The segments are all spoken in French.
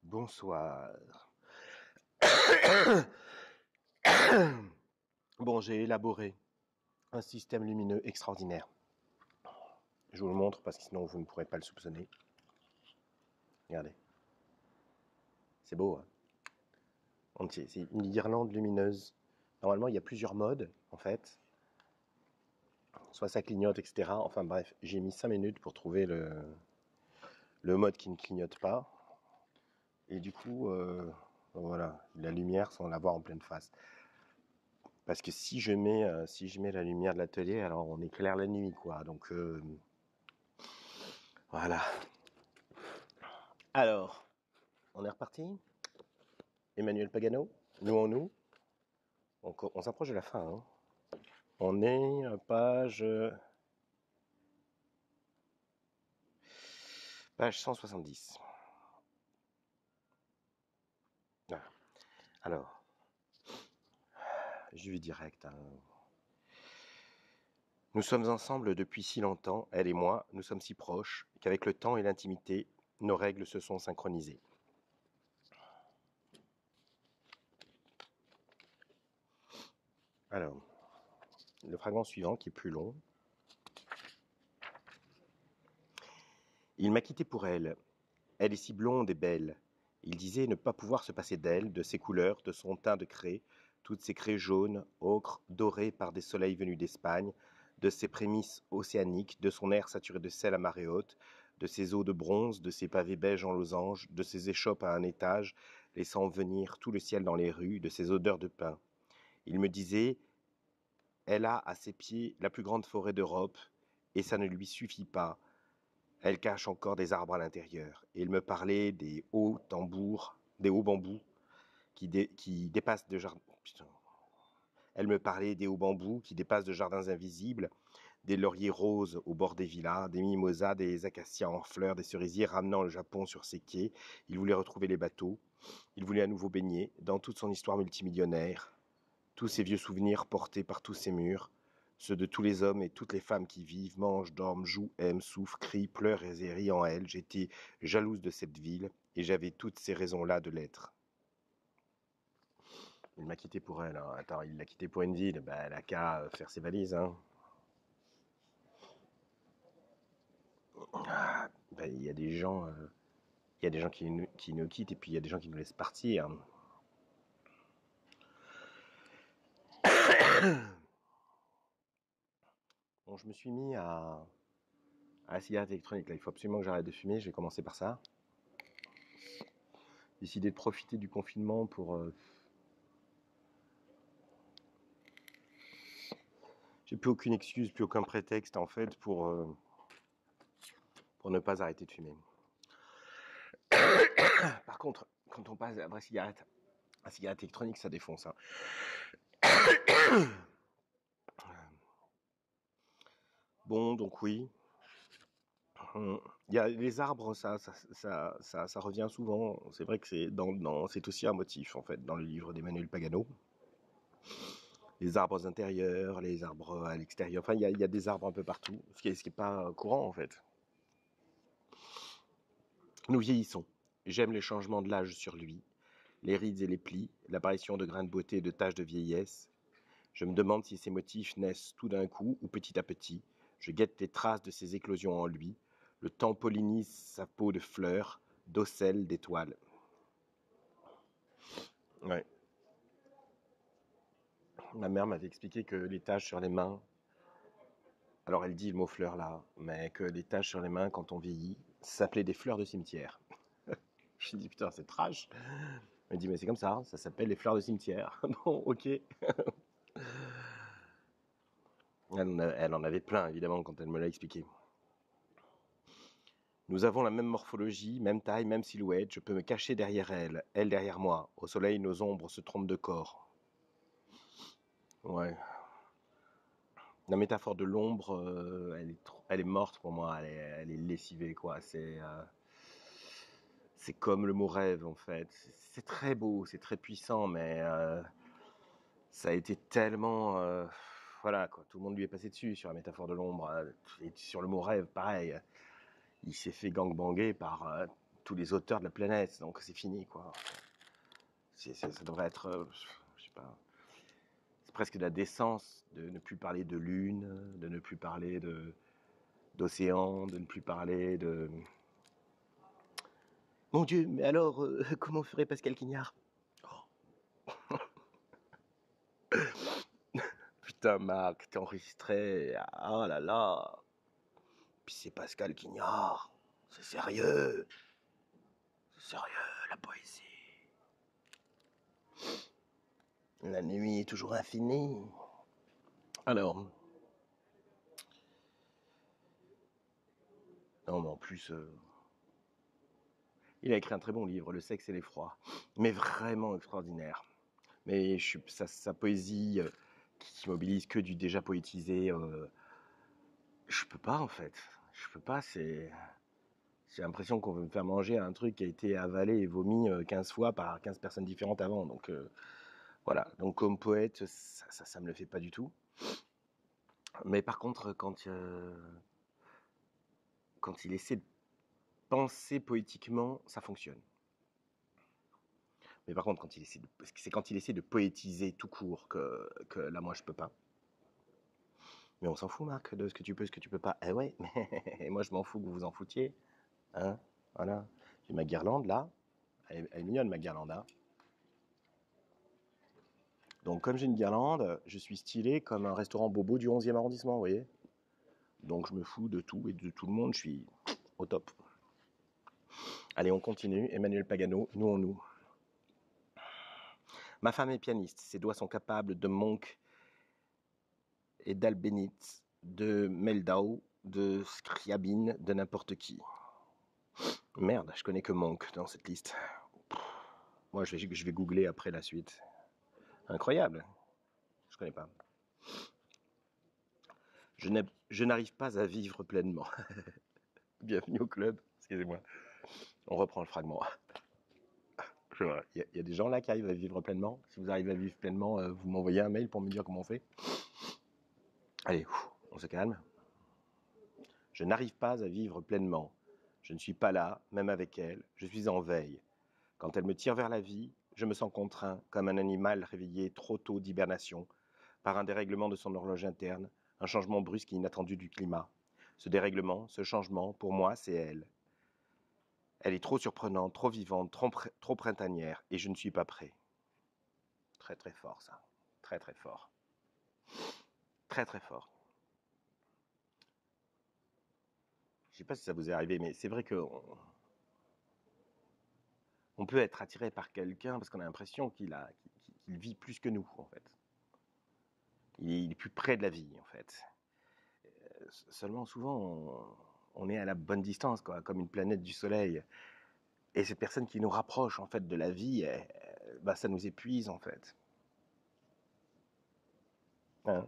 Bonsoir. Bon, j'ai élaboré un système lumineux extraordinaire. Je vous le montre parce que sinon vous ne pourrez pas le soupçonner. Regardez. C'est beau, hein? C'est une guirlande lumineuse. Normalement, il y a plusieurs modes, en fait. Soit ça clignote, etc. Enfin bref, j'ai mis 5 minutes pour trouver le mode qui ne clignote pas. Et du coup, voilà, la lumière sans l'avoir en pleine face. Parce que si je mets la lumière de l'atelier, alors on éclaire la nuit, quoi. Donc, voilà. Alors, on est reparti. Emmanuel Pagano, nous en nous. Donc, on s'approche de la fin. Hein. On est à page 170. Voilà. Alors, je vais direct. Hein. Nous sommes ensemble depuis si longtemps, elle et moi, nous sommes si proches, qu'avec le temps et l'intimité, nos règles se sont synchronisées. Alors, le fragment suivant, qui est plus long. Il m'a quitté pour elle. Elle est si blonde et belle. Il disait ne pas pouvoir se passer d'elle, de ses couleurs, de son teint de craie, toutes ces craies jaunes, ocre, dorées par des soleils venus d'Espagne, de ses prémices océaniques, de son air saturé de sel à marée haute, de ses eaux de bronze, de ses pavés beiges en losange, de ses échoppes à un étage, laissant venir tout le ciel dans les rues, de ses odeurs de pin. Il me disait, elle a à ses pieds la plus grande forêt d'Europe, et ça ne lui suffit pas. Elle cache encore des arbres à l'intérieur. Et il me parlait des hauts tambours, des hauts bambous qui dépassent de jardins. Elle me parlait des hauts bambous qui dépassent de jardins invisibles, des lauriers roses au bord des villas, des mimosas, des acacias en fleurs, des cerisiers ramenant le Japon sur ses quais. Il voulait retrouver les bateaux. Il voulait à nouveau baigner dans toute son histoire multimillionnaire, tous ces vieux souvenirs portés par tous ces murs, ceux de tous les hommes et toutes les femmes qui vivent, mangent, dorment, jouent, aiment, souffrent, crient, pleurent et rient en elle. J'étais jalouse de cette ville et j'avais toutes ces raisons-là de l'être. Il m'a quitté pour elle. Hein. Attends, il l'a quitté pour une ville. Ben, elle a qu'à faire ses valises. Hein. Ben, il y a des gens, qui nous quittent et puis il y a des gens qui nous laissent partir. Bon, je me suis mis à la cigarette électronique. Là, il faut absolument que j'arrête de fumer. Je vais commencer par ça. Décidé de profiter du confinement pour. J'ai plus aucune excuse, plus aucun prétexte en fait pour ne pas arrêter de fumer. Par contre, quand on passe à la vraie cigarette, la cigarette électronique, ça défonce. Hein. Bon, donc oui. Il y a les arbres, ça revient souvent. C'est vrai que c'est aussi un motif en fait dans le livre d'Emmanuel Pagano. Les arbres intérieurs, les arbres à l'extérieur. Enfin, il y a des arbres un peu partout, ce qui est pas courant en fait. Nous vieillissons. J'aime les changements de l'âge sur lui, les rides et les plis, l'apparition de grains de beauté et de taches de vieillesse. Je me demande si ces motifs naissent tout d'un coup ou petit à petit. Je guette les traces de ces éclosions en lui. Le temps pollinise sa peau de fleurs, d'ocelles, d'étoiles. Ouais. Ma mère m'avait expliqué que les taches sur les mains, alors elle dit le mot fleur là, mais que les taches sur les mains quand on vieillit, ça s'appelait des fleurs de cimetière. Je me dis putain c'est trash. Elle me dit mais c'est comme ça s'appelle les fleurs de cimetière. Bon ok. Elle en avait plein évidemment quand elle me l'a expliqué. Nous avons la même morphologie, même taille, même silhouette. Je peux me cacher derrière elle, elle derrière moi. Au soleil, nos ombres se trompent de corps. Ouais. La métaphore de l'ombre, elle est morte pour moi. Elle est lessivée, quoi. C'est comme le mot rêve, en fait. C'est très beau, c'est très puissant, mais ça a été tellement, voilà, quoi. Tout le monde lui est passé dessus sur la métaphore de l'ombre. Et sur le mot rêve, pareil. Il s'est fait gangbanger par tous les auteurs de la planète, donc c'est fini, quoi. Ça devrait être, je sais pas, c'est presque de la décence de ne plus parler de lune, de ne plus parler d'océan, de ne plus parler de... Mon Dieu, mais alors, comment ferait Pascal Quignard? Oh. Putain, Marc, t'es enregistré. Ah là là. Puis c'est Pascal Quignard. C'est sérieux. C'est sérieux, la poésie. La nuit est toujours infinie. Alors. Non, mais en plus... il a écrit un très bon livre, Le sexe et l'effroi. Mais vraiment extraordinaire. Mais sa poésie qui mobilise que du déjà poétisé, je peux pas en fait. Je peux pas, j'ai l'impression qu'on veut me faire manger un truc qui a été avalé et vomi 15 fois par 15 personnes différentes avant. Donc voilà, donc comme poète, ça me le fait pas du tout. Mais par contre, quand il essaie de penser poétiquement, ça fonctionne. Mais par contre, quand il essaie de poétiser tout court, que là, moi, je peux pas. Mais on s'en fout, Marc, de ce que tu peux, ce que tu peux pas. Eh ouais, mais moi, je m'en fous que vous vous en foutiez. Hein, voilà. J'ai ma guirlande, là. Elle est mignonne, ma guirlande, hein. Donc, comme j'ai une guirlande, je suis stylé comme un restaurant bobo du 11e arrondissement, vous voyez. Donc, je me fous de tout et de tout le monde. Je suis au top. Allez, on continue. Emmanuel Pagano, nous en nous. Ma femme est pianiste. Ses doigts sont capables de Monk et d'Albenitz, de Meldau, de Scriabine, de n'importe qui. Merde, je connais que Monk dans cette liste. Moi, je vais googler après la suite. Incroyable. Je connais pas. Je n'arrive pas à vivre pleinement. Bienvenue au club. Excusez-moi. On reprend le fragment. Il y a des gens là qui arrivent à vivre pleinement. Si vous arrivez à vivre pleinement, vous m'envoyez un mail pour me dire comment on fait. Allez, on se calme. Je n'arrive pas à vivre pleinement. Je ne suis pas là, même avec elle. Je suis en veille. Quand elle me tire vers la vie, je me sens contraint, comme un animal réveillé trop tôt d'hibernation, par un dérèglement de son horloge interne, un changement brusque et inattendu du climat. Ce dérèglement, ce changement, pour moi, c'est elle. Elle est trop surprenante, trop vivante, trop printanière, et je ne suis pas prêt. Très très fort ça. Très très fort. Très très fort. Je ne sais pas si ça vous est arrivé, mais c'est vrai qu'on peut être attiré par quelqu'un parce qu'on a l'impression qu'il vit plus que nous, en fait. Il est plus près de la vie, en fait. Seulement, souvent, on est à la bonne distance, quoi, comme une planète du Soleil. Et cette personne qui nous rapproche, en fait, de la vie, ça nous épuise, en fait. Hein?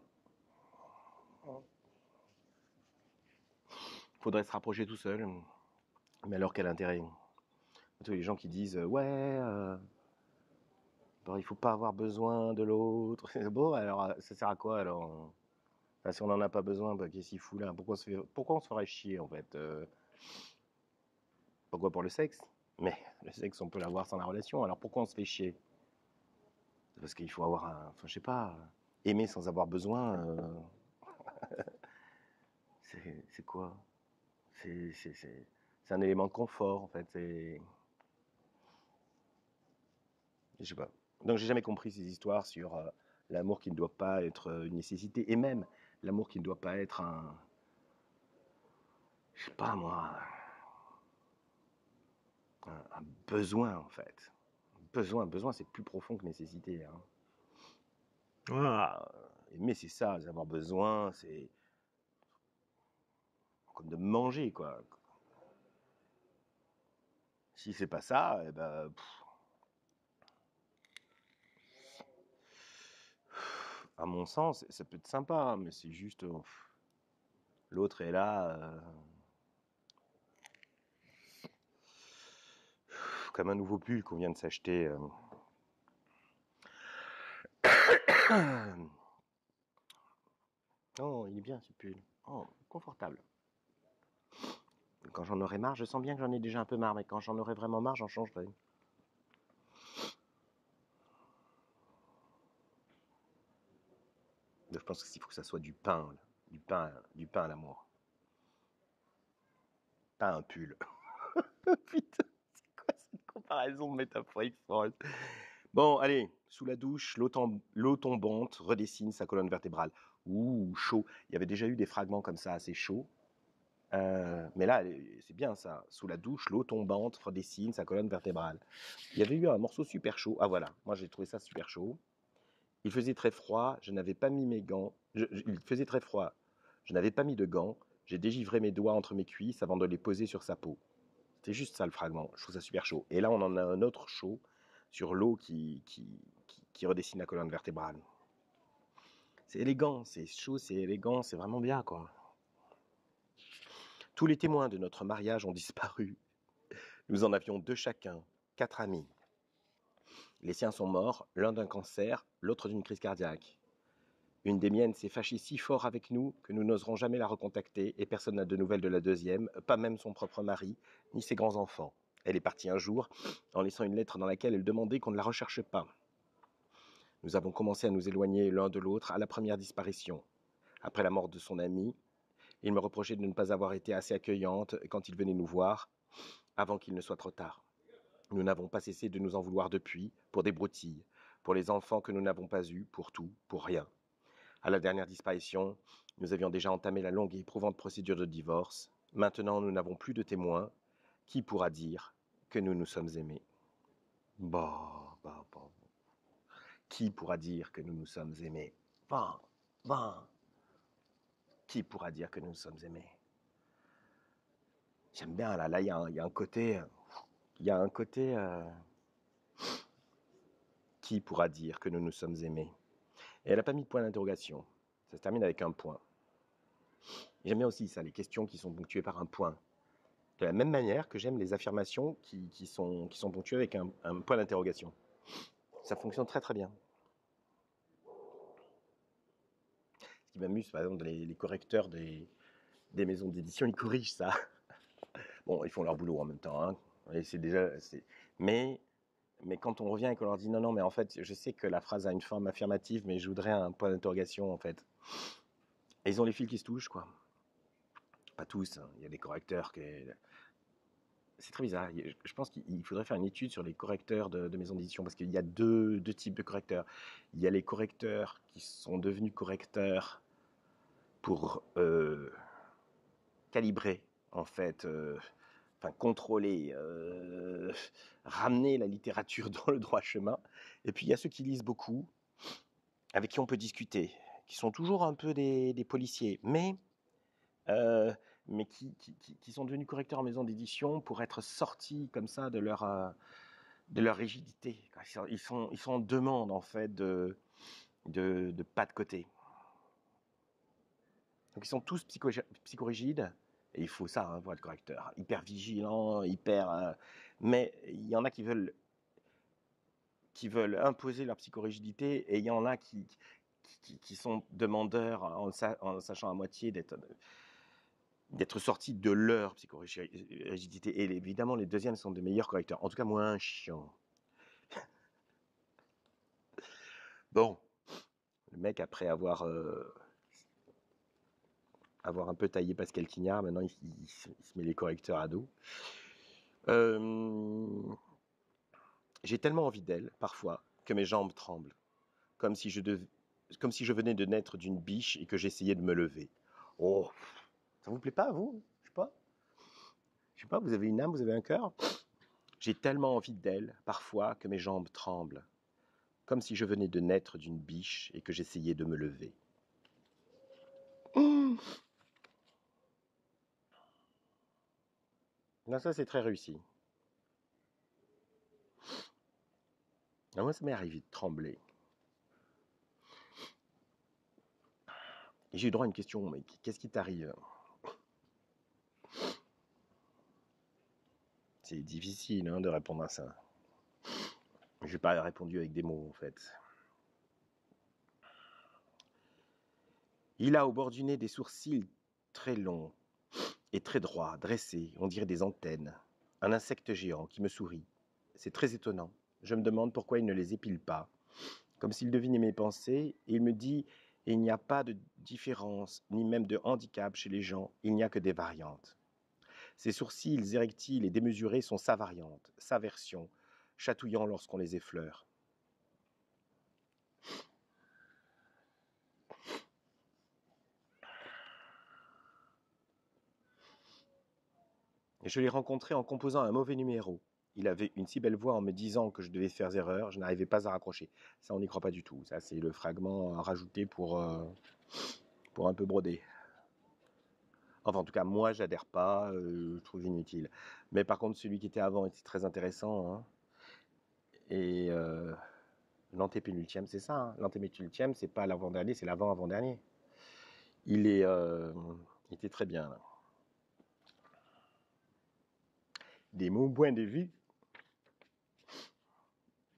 Faudrait se rapprocher tout seul. Mais alors, quel intérêt? Tous les gens qui disent ouais, il faut pas avoir besoin de l'autre. Bon, alors ça sert à quoi alors? Enfin, si on n'en a pas besoin, qu'est-ce qu'il fout là? Pourquoi on se ferait chier en fait? Pourquoi pour le sexe? Mais le sexe, on peut l'avoir sans la relation. Alors pourquoi on se fait chier? Parce qu'il faut avoir un, enfin je sais pas, aimer sans avoir besoin. C'est quoi? C'est un élément de confort en fait. Je sais pas. Donc j'ai jamais compris ces histoires sur l'amour qui ne doit pas être une nécessité et même l'amour qui ne doit pas être un, je sais pas moi, un besoin en fait. Besoin, c'est plus profond que nécessité. Hein. Ah, aimer c'est ça, avoir besoin, c'est comme de manger quoi. Si c'est pas ça, eh ben, à mon sens, ça peut être sympa, mais c'est juste l'autre est là. Comme un nouveau pull qu'on vient de s'acheter. Oh, il est bien ce pull. Oh, confortable. Quand j'en aurai marre, je sens bien que j'en ai déjà un peu marre, mais quand j'en aurai vraiment marre, j'en changerai. Je pense qu'il faut que ça soit du pain, là. Du pain à l'amour. Pas un pull. Putain, c'est quoi cette comparaison métaphorique? Bon, allez, sous la douche, l'eau tombante redessine sa colonne vertébrale. Ouh, chaud. Il y avait déjà eu des fragments comme ça, assez chauds. Mais là, c'est bien ça. Sous la douche, l'eau tombante redessine sa colonne vertébrale. Il y avait eu un morceau super chaud. Ah voilà, moi j'ai trouvé ça super chaud. Il faisait très froid, je n'avais pas mis mes gants. Il faisait très froid, je n'avais pas mis de gants. J'ai dégivré mes doigts entre mes cuisses avant de les poser sur sa peau. C'était juste ça le fragment. Je trouve ça super chaud. Et là, on en a un autre chaud sur l'eau qui redessine la colonne vertébrale. C'est élégant, c'est chaud, c'est élégant, c'est vraiment bien, quoi. Tous les témoins de notre mariage ont disparu. Nous en avions 2 chacun, 4 amis. Les siens sont morts, l'un d'un cancer, l'autre d'une crise cardiaque. Une des miennes s'est fâchée si fort avec nous que nous n'oserons jamais la recontacter et personne n'a de nouvelles de la deuxième, pas même son propre mari, ni ses grands-enfants. Elle est partie un jour en laissant une lettre dans laquelle elle demandait qu'on ne la recherche pas. Nous avons commencé à nous éloigner l'un de l'autre à la première disparition. Après la mort de son ami, il me reprochait de ne pas avoir été assez accueillante quand il venait nous voir, avant qu'il ne soit trop tard. Nous n'avons pas cessé de nous en vouloir depuis, pour des broutilles, pour les enfants que nous n'avons pas eus, pour tout, pour rien. À la dernière disparition, nous avions déjà entamé la longue et éprouvante procédure de divorce. Maintenant, nous n'avons plus de témoins. Qui pourra dire que nous nous sommes aimés? Bah. Qui pourra dire que nous nous sommes aimés? Bah. Qui pourra dire que nous nous sommes aimés? J'aime bien, là, il y a un côté... Qui pourra dire que nous nous sommes aimés? Et elle n'a pas mis de point d'interrogation. Ça se termine avec un point. J'aime bien aussi ça, les questions qui sont ponctuées par un point. De la même manière que j'aime les affirmations qui sont ponctuées avec un point d'interrogation. Ça fonctionne très très bien. Ce qui m'amuse, par exemple, les correcteurs des maisons d'édition, ils corrigent ça. Bon, ils font leur boulot en même temps. Hein. Et mais quand on revient et qu'on leur dit non, mais en fait, je sais que la phrase a une forme affirmative, mais je voudrais un point d'interrogation, en fait. Et ils ont les fils qui se touchent, quoi. Pas tous, hein. Il y a des correcteurs qui... C'est très bizarre. Je pense qu'il faudrait faire une étude sur les correcteurs de maisons d'édition, parce qu'il y a deux types de correcteurs. Il y a les correcteurs qui sont devenus correcteurs pour calibrer, en fait, contrôler, ramener la littérature dans le droit chemin. Et puis il y a ceux qui lisent beaucoup, avec qui on peut discuter, qui sont toujours un peu des policiers, mais qui sont devenus correcteurs en maison d'édition pour être sortis comme ça de leur rigidité. Ils sont en demande, en fait, de pas de côté. Donc ils sont tous psychorigides, et il faut ça, hein, pour être correcteur. Hyper vigilant, mais il y en a qui veulent imposer leur psychorigidité, et il y en a qui sont demandeurs en sachant à moitié d'être sortis de leur psychorigidité. Et évidemment, les deuxièmes sont de meilleurs correcteurs. En tout cas, moins chiants. Bon, le mec, après avoir un peu taillé Pascal Quignard, maintenant, il se met les correcteurs à dos. J'ai tellement envie d'elle, parfois, que mes jambes tremblent. Comme si je venais de naître d'une biche et que j'essayais de me lever. Oh, ça vous plaît pas, vous? Je sais pas, vous avez une âme, vous avez un cœur? J'ai tellement envie d'elle, parfois, que mes jambes tremblent. Comme si je venais de naître d'une biche et que j'essayais de me lever. Mmh. Non, ça, c'est très réussi. Ah, moi, ça m'est arrivé de trembler. Et j'ai eu droit à une question, mais qu'est-ce qui t'arrive? C'est difficile, hein, de répondre à ça. Je n'ai pas répondu avec des mots, en fait. Il a au bord du nez des sourcils très longs. est très droit, dressé, on dirait des antennes. Un insecte géant qui me sourit. C'est très étonnant. Je me demande pourquoi il ne les épile pas, comme s'il devinait mes pensées, et il me dit « Il n'y a pas de différence, ni même de handicap chez les gens, il n'y a que des variantes. » Ses sourcils érectiles et démesurés sont sa variante, sa version, chatouillant lorsqu'on les effleure. Et je l'ai rencontré en composant un mauvais numéro. Il avait une si belle voix en me disant que je devais faire erreur, je n'arrivais pas à raccrocher. Ça, on n'y croit pas du tout. Ça, c'est le fragment à rajouter pour un peu broder. Enfin, en tout cas, moi, j'adhère pas, je trouve inutile. Mais par contre, celui qui était avant était très intéressant. Hein. Et l'antépénultième, c'est ça. Hein. L'antépénultième, c'est pas l'avant-dernier, c'est l'avant-avant-dernier. Il était très bien. Là. De mon point de vue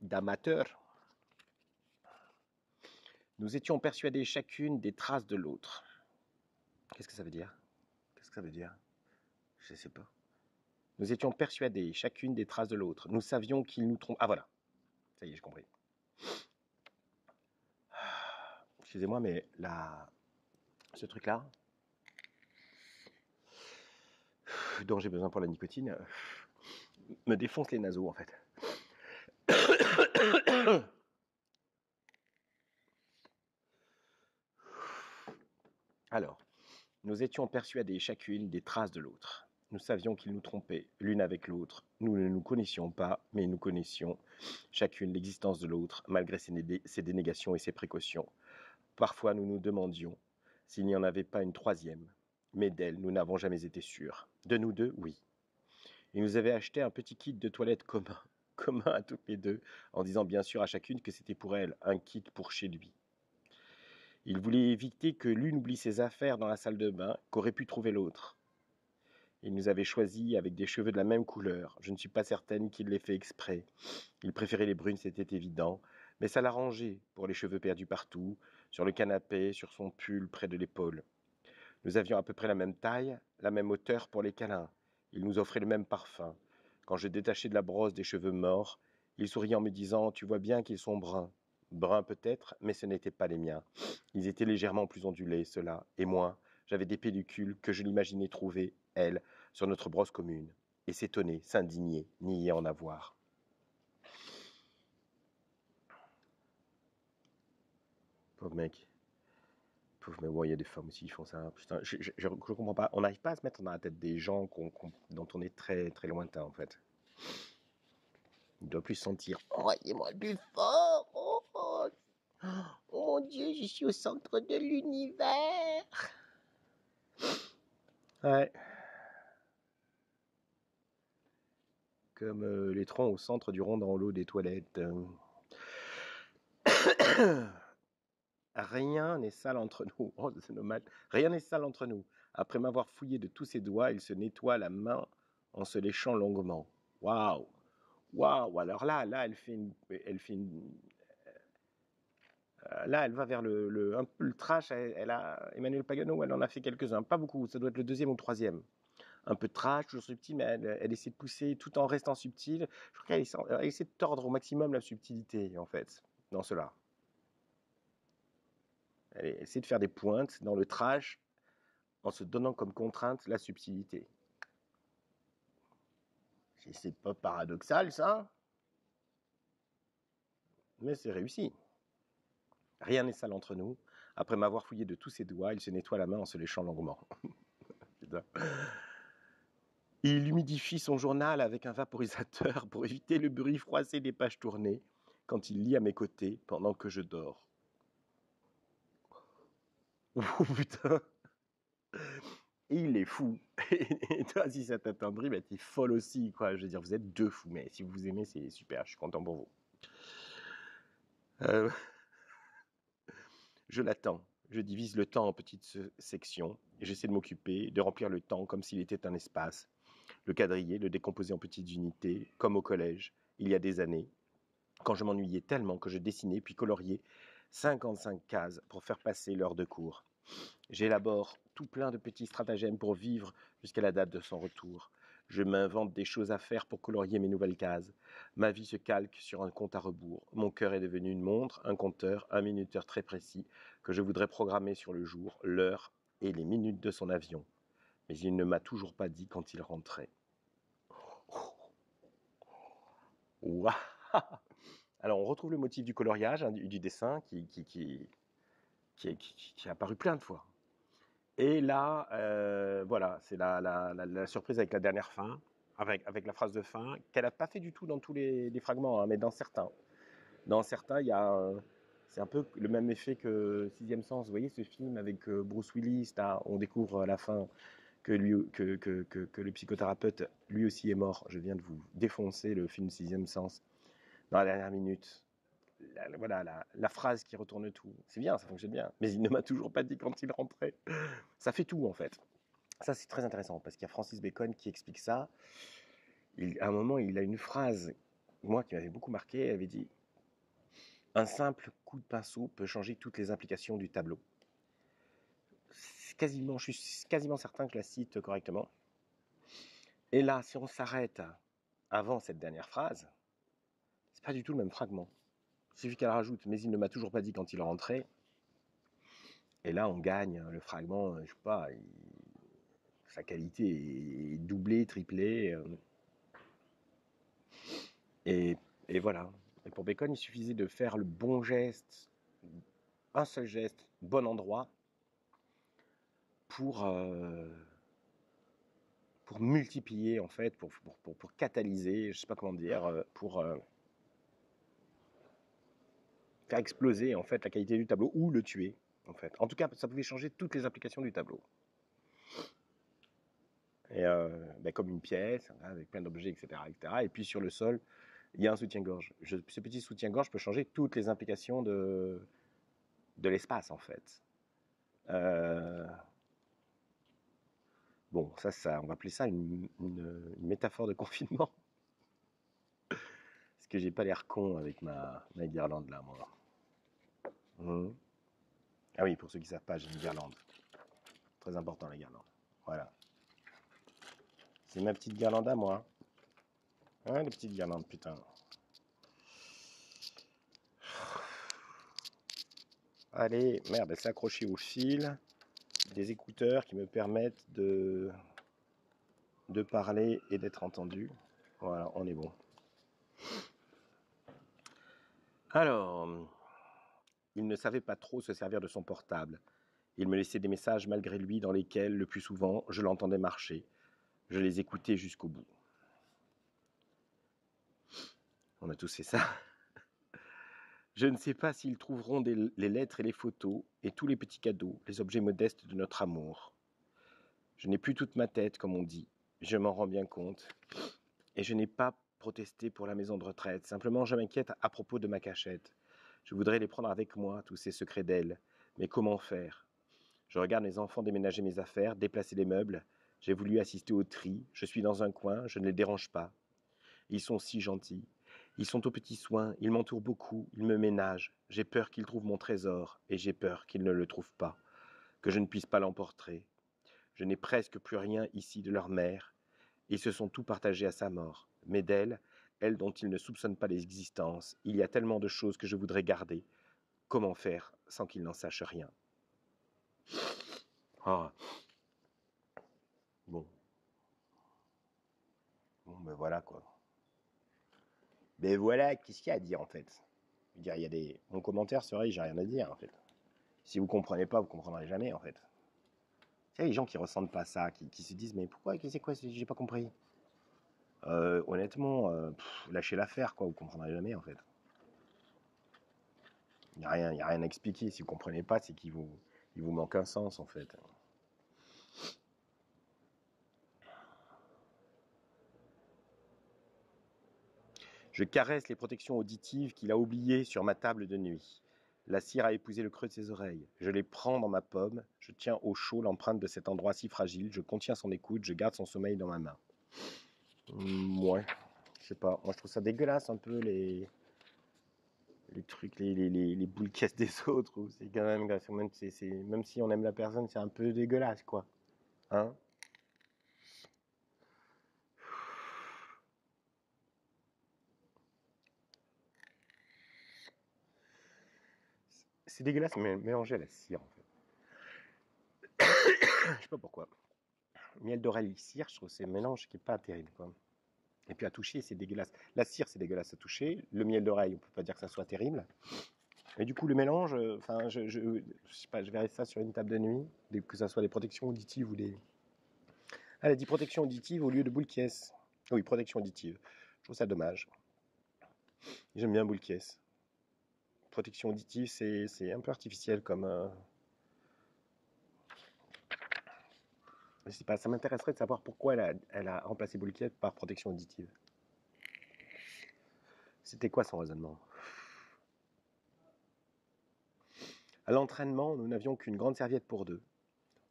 d'amateur, nous étions persuadés chacune des traces de l'autre. Qu'est-ce que ça veut dire? Qu'est-ce que ça veut dire? Je ne sais pas. Nous étions persuadés chacune des traces de l'autre. Nous savions qu'il nous trompe. Ah voilà. Ça y est, j'ai compris. Excusez-moi, mais ce truc-là, dont j'ai besoin pour la nicotine, me défonce les naseaux en fait. Alors, nous étions persuadés chacune des traces de l'autre. Nous savions qu'il nous trompait l'une avec l'autre. Nous ne nous connaissions pas, mais nous connaissions chacune l'existence de l'autre, malgré ses dénégations et ses précautions. Parfois, nous nous demandions s'il n'y en avait pas une troisième. Mais d'elle, nous n'avons jamais été sûrs. De nous deux, oui. Il nous avait acheté un petit kit de toilette commun à toutes les deux, en disant bien sûr à chacune que c'était pour elle, un kit pour chez lui. Il voulait éviter que l'une oublie ses affaires dans la salle de bain, qu'aurait pu trouver l'autre. Il nous avait choisis avec des cheveux de la même couleur. Je ne suis pas certaine qu'il l'ait fait exprès. Il préférait les brunes, c'était évident, mais ça l'arrangeait pour les cheveux perdus partout, sur le canapé, sur son pull près de l'épaule. Nous avions à peu près la même taille, la même hauteur pour les câlins. Il nous offrait le même parfum. Quand je détachais de la brosse des cheveux morts, il souriait en me disant « Tu vois bien qu'ils sont bruns. » Bruns peut-être, mais ce n'étaient pas les miens. Ils étaient légèrement plus ondulés, ceux-là. Et moi, j'avais des pellicules que je l'imaginais trouver, elle, sur notre brosse commune. Et s'étonner, s'indigner, nier en avoir. Pauvre mec. Pauvre, mais ouais, il y a des femmes aussi qui font ça. Putain, je comprends pas. On n'arrive pas à se mettre dans la tête des gens dont on est très, très lointain, en fait. Il doit plus sentir. Envoyez-moi plus fort. Oh, mon Dieu, je suis au centre de l'univers. Ouais. Comme les troncs au centre du rond dans l'eau des toilettes. Rien n'est sale entre nous. Oh, c'est normal. Rien n'est sale entre nous. Après m'avoir fouillé de tous ses doigts, il se nettoie la main en se léchant longuement. Waouh! Waouh! Alors là, elle fait là, elle va vers un peu le trash. Elle a Emmanuel Pagano, elle en a fait quelques-uns, pas beaucoup. Ça doit être le deuxième ou le troisième. Un peu de trash, toujours subtil, mais elle essaie de pousser tout en restant subtile. Je crois qu'elle essaie de tordre au maximum la subtilité, en fait, dans cela. Elle essaie de faire des pointes dans le trash en se donnant comme contrainte la subtilité. C'est pas paradoxal, ça, mais c'est réussi. Rien n'est sale entre nous. Après m'avoir fouillé de tous ses doigts, il se nettoie la main en se léchant longuement. Il humidifie son journal avec un vaporisateur pour éviter le bruit froissé des pages tournées quand il lit à mes côtés pendant que je dors. Oh putain! Et il est fou. Et toi, si ça t'attendrit, bah, t'es folle aussi, quoi. Je veux dire, vous êtes deux fous, mais si vous vous aimez, c'est super. Je suis content pour vous. Je l'attends. Je divise le temps en petites sections et j'essaie de m'occuper, de remplir le temps comme s'il était un espace. Le quadriller, le décomposer en petites unités, comme au collège, il y a des années, quand je m'ennuyais tellement que je dessinais puis coloriais 55 cases pour faire passer l'heure de cours. J'élabore tout plein de petits stratagèmes pour vivre jusqu'à la date de son retour. Je m'invente des choses à faire pour colorier mes nouvelles cases. Ma vie se calque sur un compte à rebours. Mon cœur est devenu une montre, un compteur, un minuteur très précis que je voudrais programmer sur le jour, l'heure et les minutes de son avion. Mais il ne m'a toujours pas dit quand il rentrait. Ouah. Alors on retrouve le motif du coloriage, hein, du dessin qui est apparu plein de fois. Et là, voilà, c'est la surprise avec la dernière fin, avec la phrase de fin, qu'elle n'a pas fait du tout dans tous les fragments, hein, mais dans certains. Dans certains, il y a c'est un peu le même effet que Sixième Sens. Vous voyez ce film avec Bruce Willis, là, on découvre à la fin que le psychothérapeute, lui aussi, est mort. Je viens de vous défoncer le film Sixième Sens dans la dernière minute. Voilà, la phrase qui retourne tout. C'est bien, ça fonctionne bien. Mais il ne m'a toujours pas dit quand il rentrait. Ça fait tout, en fait. Ça, c'est très intéressant, parce qu'il y a Francis Bacon qui explique ça. À un moment, il a une phrase, moi, qui m'avait beaucoup marqué. Elle avait dit « Un simple coup de pinceau peut changer toutes les implications du tableau. » Je suis quasiment certain que je la cite correctement. Et là, si on s'arrête avant cette dernière phrase, c'est pas du tout le même fragment. Il suffit qu'elle rajoute « Mais il ne m'a toujours pas dit quand il rentrait ». Et là, on gagne le fragment, je sais pas, sa qualité est doublée, triplée. Et, et voilà. Et pour Bacon, il suffisait de faire le bon geste, un seul geste, bon endroit, pour multiplier, en fait, pour catalyser, je sais pas comment dire, pour faire exploser, en fait, la qualité du tableau, ou le tuer, en fait. En tout cas, ça pouvait changer toutes les implications du tableau. Et comme une pièce, avec plein d'objets, etc., etc. Et puis sur le sol, il y a un soutien-gorge. Ce petit soutien-gorge peut changer toutes les implications de l'espace, en fait. Bon, ça, on va appeler ça une métaphore de confinement. Parce que j'ai pas l'air con avec ma guirlande là, moi. Mmh. Ah oui, pour ceux qui savent pas, j'ai une guirlande. Très important, la guirlande. Voilà. C'est ma petite guirlande à moi. Hein, les petites guirlandes, putain. Allez, merde, elle s'est accrochée au fil. Des écouteurs qui me permettent de parler et d'être entendu. Voilà, on est bon. Alors, il ne savait pas trop se servir de son portable. Il me laissait des messages malgré lui dans lesquels, le plus souvent, je l'entendais marcher. Je les écoutais jusqu'au bout. On a tous fait ça. Je ne sais pas s'ils trouveront les lettres et les photos, et tous les petits cadeaux, les objets modestes de notre amour. Je n'ai plus toute ma tête, comme on dit. Je m'en rends bien compte. Et je n'ai pas protesté pour la maison de retraite. Simplement, je m'inquiète à propos de ma cachette. Je voudrais les prendre avec moi, tous ces secrets d'elle. Mais comment faire? Je regarde mes enfants déménager mes affaires, déplacer les meubles. J'ai voulu assister au tri. Je suis dans un coin, je ne les dérange pas. Ils sont si gentils. Ils sont aux petits soins, ils m'entourent beaucoup, ils me ménagent. J'ai peur qu'ils trouvent mon trésor, et j'ai peur qu'ils ne le trouvent pas, que je ne puisse pas l'emporter. Je n'ai presque plus rien ici de leur mère. Ils se sont tout partagés à sa mort. Mais d'elle, elle dont ils ne soupçonnent pas l'existence, il y a tellement de choses que je voudrais garder. Comment faire sans qu'ils n'en sachent rien? Ah, bon. Bon, ben voilà quoi. Ben voilà, qu'est-ce qu'il y a à dire en fait? Je veux dire, il y a des. Mon commentaire serait, j'ai rien à dire en fait. Si vous comprenez pas, vous comprendrez jamais en fait. Tu sais, les gens qui ressentent pas ça, qui se disent, mais pourquoi, c'est quoi, j'ai pas compris. Honnêtement, lâchez l'affaire quoi, vous comprendrez jamais en fait. Il n'y a rien à expliquer. Si vous comprenez pas, c'est il vous manque un sens en fait. Je caresse les protections auditives qu'il a oubliées sur ma table de nuit. La cire a épousé le creux de ses oreilles. Je les prends dans ma paume. Je tiens au chaud l'empreinte de cet endroit si fragile. Je contiens son écoute. Je garde son sommeil dans ma main. Ouais, je sais pas. Moi, je trouve ça dégueulasse un peu les trucs, les boules caisses des autres, ou c'est quand même, même si on aime la personne, c'est un peu dégueulasse, quoi. Hein? C'est dégueulasse, mais mélangé à la cire, en fait. Je sais pas pourquoi. Miel d'oreille, cire, je trouve que c'est un mélange qui est pas terrible, quoi. Et puis à toucher, c'est dégueulasse. La cire, c'est dégueulasse à toucher. Le miel d'oreille, on peut pas dire que ça soit terrible. Et du coup, le mélange, enfin, je sais pas, je verrais ça sur une table de nuit, que ça soit des protections auditives ou des. Ah, elle a dit protection auditive au lieu de boule caisse. Oui, protection auditive. Je trouve ça dommage. J'aime bien boule caisse. Protection auditive, c'est un peu artificiel comme. Je sais pas, ça m'intéresserait de savoir pourquoi elle a remplacé boule caisse par protection auditive. C'était quoi son raisonnement? À l'entraînement, nous n'avions qu'une grande serviette pour deux.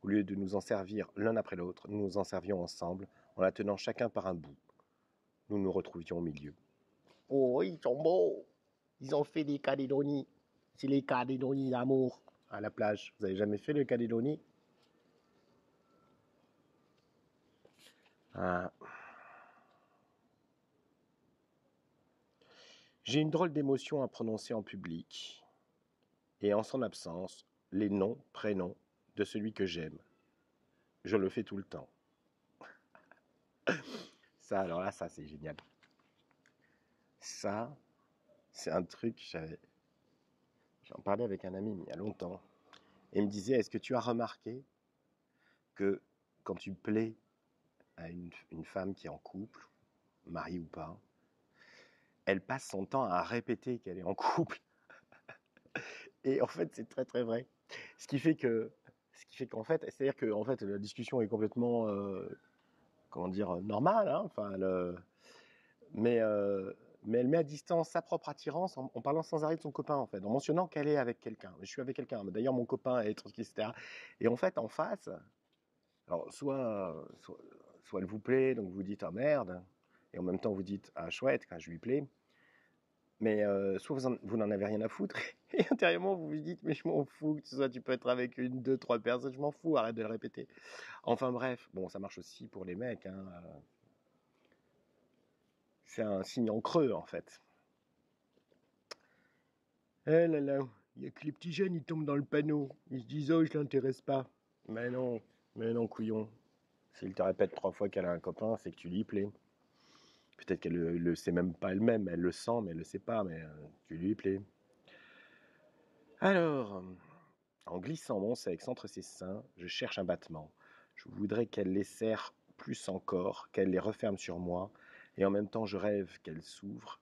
Au lieu de nous en servir l'un après l'autre, nous nous en servions ensemble, en la tenant chacun par un bout. Nous nous retrouvions au milieu. Oh, ils sont beaux! Ils ont fait des calédonies. C'est les calédonies d'amour. À la plage. Vous avez jamais fait le calédonie? Ah. J'ai une drôle d'émotion à prononcer en public. Et en son absence, les noms, prénoms de celui que j'aime. Je le fais tout le temps. Ça, alors là, ça, c'est génial. Ça, c'est un truc, j'en parlais avec un ami il y a longtemps. Et il me disait, est-ce que tu as remarqué que quand tu plais à une femme qui est en couple, mariée ou pas, elle passe son temps à répéter qu'elle est en couple. Et en fait, c'est très très vrai. Ce qui fait qu'en fait, c'est-à-dire que en fait, la discussion est complètement, comment dire, normale, hein, enfin, mais, euh, mais elle met à distance sa propre attirance en parlant sans arrêt de son copain, en fait, en mentionnant qu'elle est avec quelqu'un. Je suis avec quelqu'un. D'ailleurs, mon copain est truc, etc. Et en fait, en face, alors soit elle vous plaît, donc vous dites ah merde, et en même temps vous dites ah chouette, quand je lui plais. Mais soit vous n'en avez rien à foutre, et intérieurement vous vous dites mais je m'en fous, que soit tu peux être avec une, deux, trois personnes, je m'en fous, arrête de le répéter. Enfin bref, bon ça marche aussi pour les mecs, hein. C'est un signe en creux en fait. Eh là là, il y a que les petits jeunes, ils tombent dans le panneau, ils se disent oh je l'intéresse pas. Mais non couillon. S'il te répète 3 fois qu'elle a un copain, c'est que tu lui plais. Peut-être qu'elle le sait même pas elle-même, elle le sent mais elle le sait pas, mais tu lui plais. Alors, en glissant mon sexe entre ses seins, je cherche un battement. Je voudrais qu'elle les serre plus encore, qu'elle les referme sur moi, et en même temps je rêve qu'elle s'ouvre,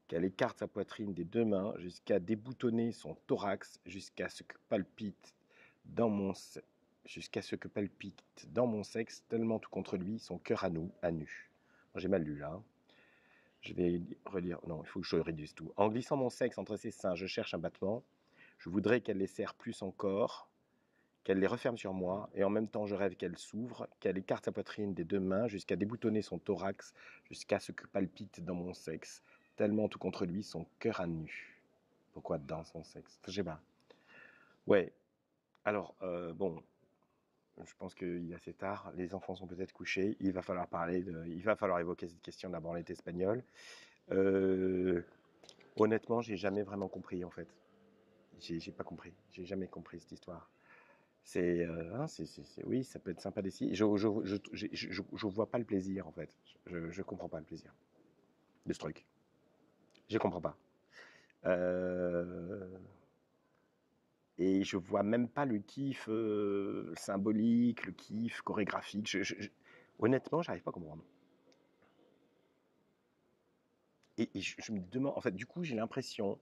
qu'elle écarte sa poitrine des 2 mains jusqu'à déboutonner son thorax, jusqu'à ce que palpite dans mon sexe, tellement tout contre lui, son cœur à nu. J'ai mal lu là, hein. Je vais relire. Non, il faut que je réduise tout. En glissant mon sexe entre ses seins, je cherche un battement. Je voudrais qu'elle les serre plus encore, qu'elle les referme sur moi, et en même temps je rêve qu'elle s'ouvre, qu'elle écarte sa poitrine des 2 mains jusqu'à déboutonner son thorax, jusqu'à ce que palpite dans mon sexe, tellement tout contre lui, son cœur à nu. Pourquoi dans son sexe? Je sais pas. Ouais. Alors, bon, je pense qu'il est assez tard, les enfants sont peut-être couchés, il va falloir évoquer cette question de la branlette espagnole. Euh, Honnêtement, j'ai jamais vraiment compris en fait. J'ai pas compris, j'ai jamais compris cette histoire. Oui, ça peut être sympa d'essayer. Je vois pas le plaisir en fait. Je comprends pas le plaisir de ce truc. Je comprends pas. Euh, et je vois même pas le kiff symbolique, le kiff chorégraphique. Honnêtement, j'arrive pas à comprendre. Et je me demande, en fait, du coup, j'ai l'impression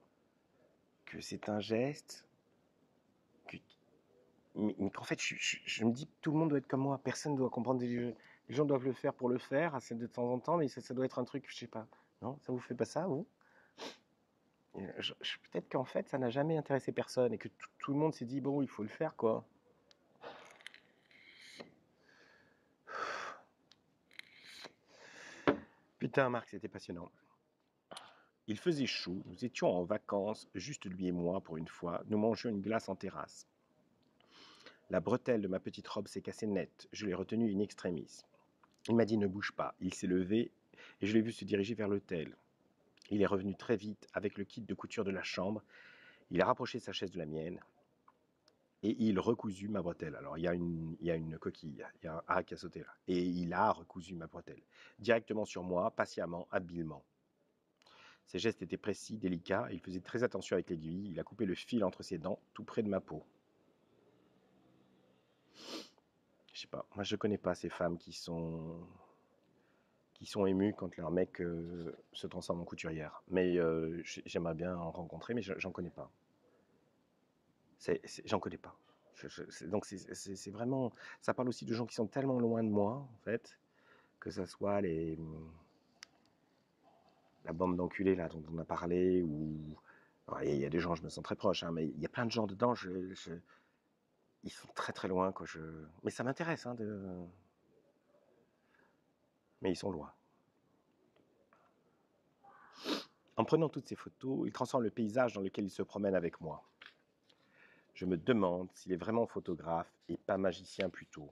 que c'est un geste, que, mais qu'en fait, je me dis que tout le monde doit être comme moi. Personne ne doit comprendre. Les gens doivent le faire pour le faire, assez de temps en temps, mais ça doit être un truc, je sais pas. Non, ça vous fait pas ça, vous? Peut-être qu'en fait, ça n'a jamais intéressé personne et que tout le monde s'est dit, bon, il faut le faire, quoi. Putain, Marc, c'était passionnant. Il faisait chaud, nous étions en vacances, juste lui et moi pour une fois, nous mangions une glace en terrasse. La bretelle de ma petite robe s'est cassée net, je l'ai retenue in extremis. Il m'a dit ne bouge pas, il s'est levé et je l'ai vu se diriger vers l'hôtel. Il est revenu très vite avec le kit de couture de la chambre, il a rapproché sa chaise de la mienne et il recousu ma bretelle. Alors il y a une coquille, il y a un A qui a sauté là. Et il a recousu ma bretelle, directement sur moi, patiemment, habilement. Ses gestes étaient précis, délicats, il faisait très attention avec l'aiguille, il a coupé le fil entre ses dents, tout près de ma peau. Je sais pas, moi je connais pas ces femmes qui sont émues quand leur mec se transforme en couturière. Mais j'aimerais bien en rencontrer, mais j'en connais pas. J'en connais pas. Donc c'est vraiment, ça parle aussi de gens qui sont tellement loin de moi, en fait, que ce soit la bande d'enculés là dont on a parlé, ou il y a des gens, je me sens très proche, hein, mais il y a plein de gens dedans, ils sont très très loin, quoi. Mais ça m'intéresse, hein, mais ils sont loin. En prenant toutes ces photos, il transforme le paysage dans lequel il se promène avec moi. Je me demande s'il est vraiment photographe et pas magicien plutôt.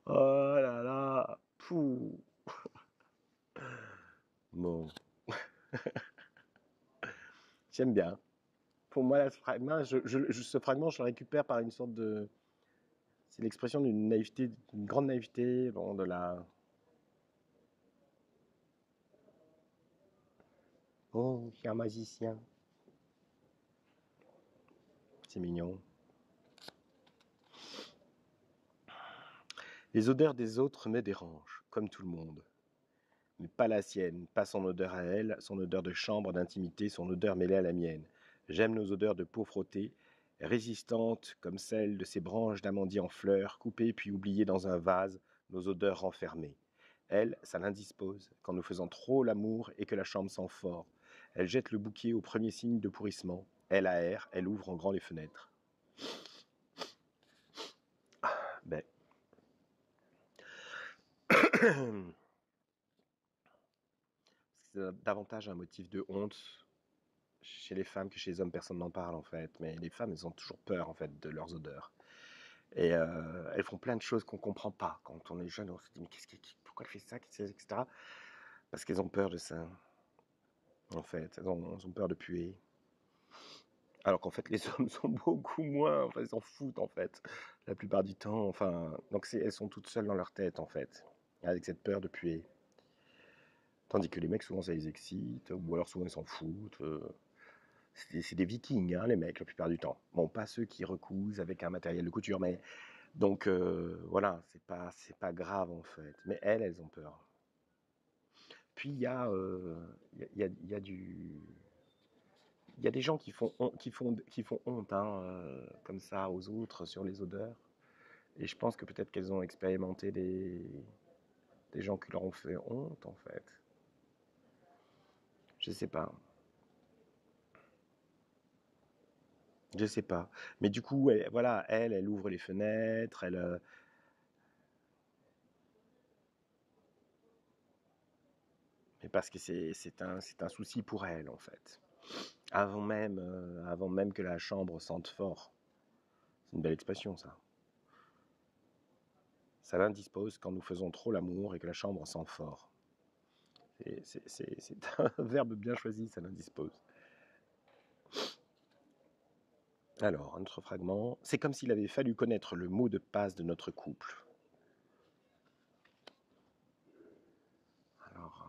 Oh là là, pouh. Bon, j'aime bien. Pour moi, ce fragment, ce fragment, je le récupère par une sorte de... C'est l'expression d'une naïveté, d'une grande naïveté, bon, de la... Oh, je suis un magicien. C'est mignon. Les odeurs des autres me dérangent, comme tout le monde. Mais pas la sienne, pas son odeur à elle, son odeur de chambre, d'intimité, son odeur mêlée à la mienne. J'aime nos odeurs de peau frottée, résistantes comme celles de ces branches d'amandier en fleurs, coupées puis oubliées dans un vase, nos odeurs renfermées. Elle, ça l'indispose, quand nous faisons trop l'amour et que la chambre sent fort. Elle jette le bouquet au premier signe de pourrissement. Elle aère, elle ouvre en grand les fenêtres. Ben. C'est davantage un motif de honte chez les femmes que chez les hommes. Personne n'en parle en fait, mais les femmes, elles ont toujours peur en fait de leurs odeurs. Et elles font plein de choses qu'on comprend pas. Quand on est jeune, on se dit mais pourquoi elle fait ça, etc. Parce qu'elles ont peur de ça. En fait, elles ont peur de puer. Alors qu'en fait, les hommes sont beaucoup moins. Enfin, ils s'en foutent en fait, la plupart du temps. Enfin, donc elles sont toutes seules dans leur tête en fait, avec cette peur de puer. Tandis que les mecs, souvent, ça les excite, ou alors souvent ils s'en foutent. C'est des vikings, hein, les mecs, la plupart du temps. Bon, pas ceux qui recousent avec un matériel de couture, mais donc voilà, c'est pas grave en fait. Mais elles ont peur. Puis il y a des gens qui font honte, hein, comme ça aux autres sur les odeurs. Et je pense que peut-être qu'elles ont expérimenté des gens qui leur ont fait honte en fait. Je sais pas. Je sais pas. Mais du coup, voilà, elle ouvre les fenêtres, mais parce que c'est un souci pour elle, en fait. Avant même que la chambre sente fort. C'est une belle expression, ça. Ça l'indispose quand nous faisons trop l'amour et que la chambre sent fort. C'est un verbe bien choisi, ça l'indispose. Alors, un autre fragment. C'est comme s'il avait fallu connaître le mot de passe de notre couple. Alors,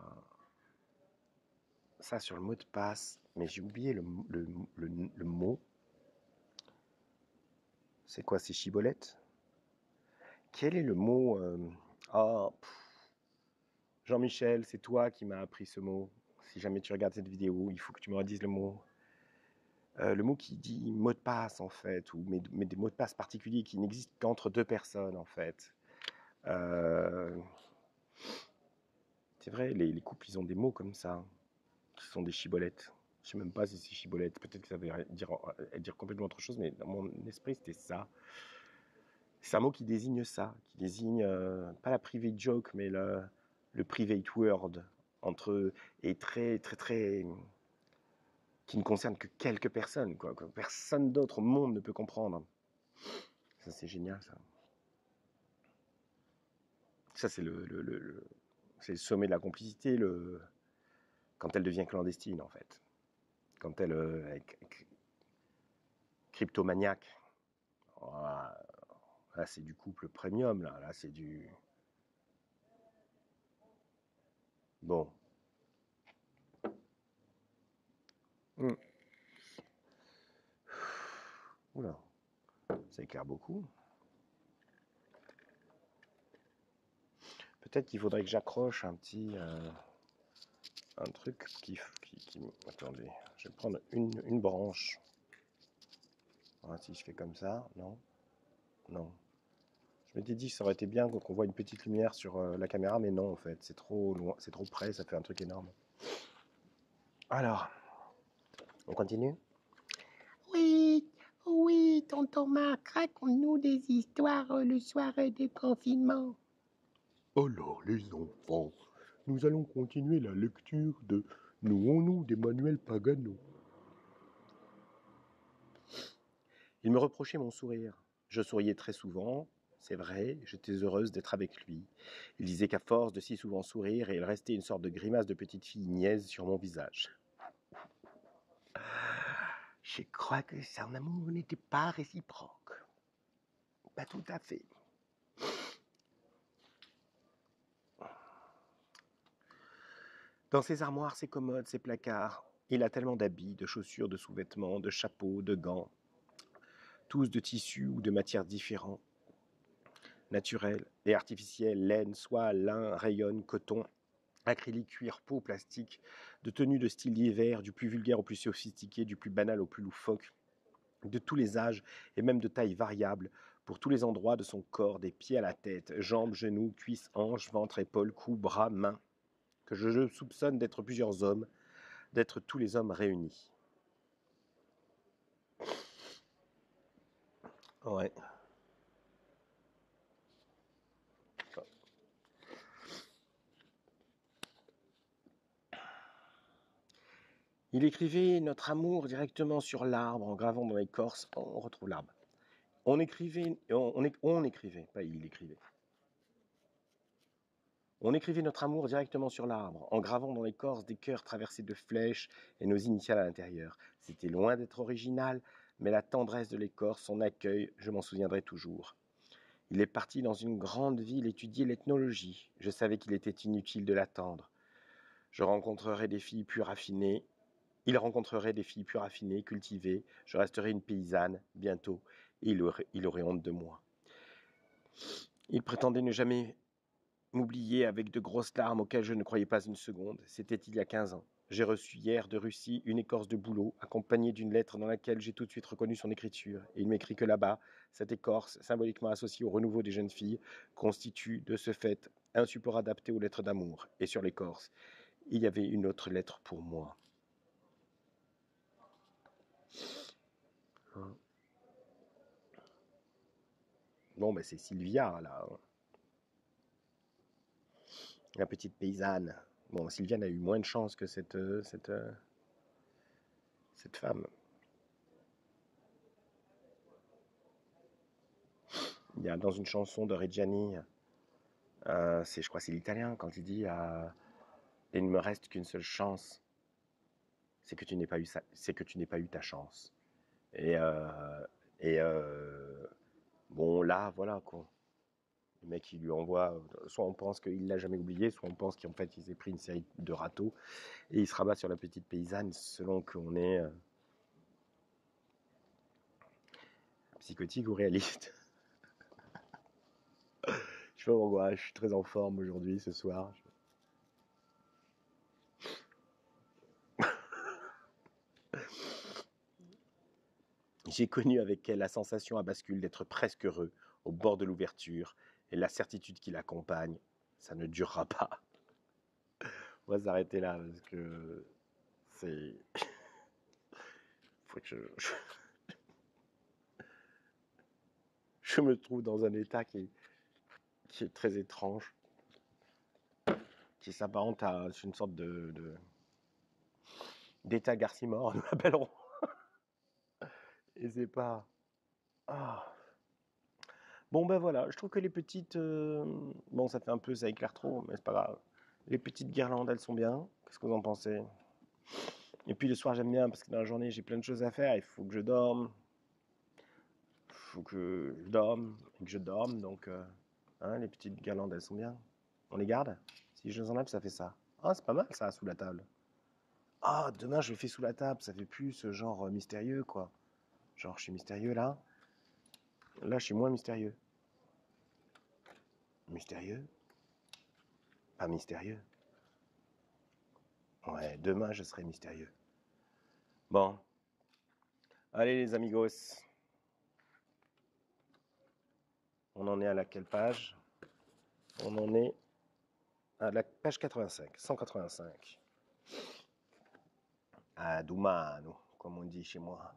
ça sur le mot de passe, mais j'ai oublié le mot. C'est quoi, c'est chibolette? Quel est le mot Oh, Jean-Michel, c'est toi qui m'as appris ce mot. Si jamais tu regardes cette vidéo, il faut que tu me redises le mot. Le mot qui dit mot de passe, en fait, mais des mots de passe particuliers qui n'existent qu'entre deux personnes, en fait. Euh, c'est vrai, les couples, ils ont des mots comme ça, qui sont des chibolettes. Je sais même pas si c'est chibolette. Peut-être que ça veut dire complètement autre chose, mais dans mon esprit, c'était ça. C'est un mot qui désigne ça, qui désigne pas la private joke, mais le private word entre eux est très, très, très... qui ne concerne que quelques personnes, quoi, que personne d'autre au monde ne peut comprendre. Ça, c'est génial, ça. Ça, c'est c'est le sommet de la complicité, quand elle devient clandestine, en fait. Quand elle est cryptomaniaque. Là, c'est du couple premium, là c'est du... Bon. Oula, ça éclaire beaucoup. Peut-être qu'il faudrait que j'accroche un petit... un truc qui... Attendez, je vais prendre une branche. Ah, si je fais comme ça, non. Non. Je m'étais dit que ça aurait été bien qu'on voit une petite lumière sur la caméra, mais non, en fait, c'est trop loin, c'est trop près, ça fait un truc énorme. Alors, on continue? Oui, oui, tonton Marc, raconte-nous des histoires le soir de confinement. Alors, les enfants, nous allons continuer la lecture de Nouons-nous d'Emmanuel Pagano. Il me reprochait mon sourire. Je souriais très souvent, c'est vrai, j'étais heureuse d'être avec lui. Il disait qu'à force de si souvent sourire, il restait une sorte de grimace de petite fille niaise sur mon visage. Je crois que son amour n'était pas réciproque. Pas tout à fait. Dans ses armoires, ses commodes, ses placards, il a tellement d'habits, de chaussures, de sous-vêtements, de chapeaux, de gants, tous de tissus ou de matières différents, naturels et artificiels, laine, soie, lin, rayon, coton, acrylique, cuir, peau, plastique, de tenues de style d'hiver, du plus vulgaire au plus sophistiqué, du plus banal au plus loufoque, de tous les âges et même de tailles variables, pour tous les endroits de son corps, des pieds à la tête, jambes, genoux, cuisses, hanches, ventre, épaules, cou, bras, mains, que je soupçonne d'être plusieurs hommes, d'être tous les hommes réunis. Ouais. Il écrivait notre amour directement sur l'arbre en gravant dans l'écorce. On retrouve l'arbre. On écrivait, pas il écrivait. On écrivait notre amour directement sur l'arbre, en gravant dans l'écorce des cœurs traversés de flèches et nos initiales à l'intérieur. C'était loin d'être original, mais la tendresse de l'écorce, son accueil, je m'en souviendrai toujours. Il est parti dans une grande ville étudier l'ethnologie. Je savais qu'il était inutile de l'attendre. Je rencontrerai des filles plus raffinées. Il rencontrerait des filles plus raffinées, cultivées. Je resterai une paysanne, bientôt, et il aurait honte de moi. Il prétendait ne jamais m'oublier avec de grosses larmes auxquelles je ne croyais pas une seconde. C'était il y a 15 ans. J'ai reçu hier de Russie une écorce de bouleau, accompagnée d'une lettre dans laquelle j'ai tout de suite reconnu son écriture. Et il m'écrit que là-bas, cette écorce, symboliquement associée au renouveau des jeunes filles, constitue de ce fait un support adapté aux lettres d'amour. Et sur l'écorce, il y avait une autre lettre pour moi. Bon, ben c'est Sylvia, là. La petite paysanne. Bon, Sylvia a eu moins de chance que cette femme. Il y a dans une chanson de Reggiani, je crois que c'est l'italien, quand il dit il ne me reste qu'une seule chance, c'est que tu n'aies pas eu ta chance. Et bon, là, voilà, quoi. Le mec, il lui envoie, soit on pense qu'il l'a jamais oublié, soit on pense qu'en fait, il s'est pris une série de râteaux, et il se rabat sur la petite paysanne selon qu'on est psychotique ou réaliste. Je sais pas pourquoi, je suis très en forme aujourd'hui, ce soir. J'ai connu avec elle la sensation à bascule d'être presque heureux, au bord de l'ouverture, et la certitude qui l'accompagne, ça ne durera pas. On va s'arrêter là, parce que c'est... Faut que je me trouve dans un état qui est très étrange. qui s'apparente à une sorte d'état Garcimore, nous l'appellerons. Et c'est pas... Ah. Bon ben voilà, je trouve que les petites... Bon, ça fait un peu, ça éclaire trop, mais c'est pas grave. Les petites guirlandes, elles sont bien. Qu'est-ce que vous en pensez? Et puis le soir, j'aime bien, parce que dans la journée, j'ai plein de choses à faire. Il faut que je dorme. Il faut que je dorme, et que je dorme. Donc, hein, les petites guirlandes, elles sont bien. On les garde? Si je les enlève, ça fait ça. Ah, c'est pas mal ça, sous la table. Ah, demain, je le fais sous la table. Ça fait plus ce genre mystérieux, quoi. Genre, je suis mystérieux là. Là, je suis moins mystérieux. Mystérieux? Pas mystérieux. Ouais, demain, je serai mystérieux. Bon. Allez, les amigos. On en est à laquelle page? On en est à la page 85, 185. Ah, Dumano, comme on dit chez moi.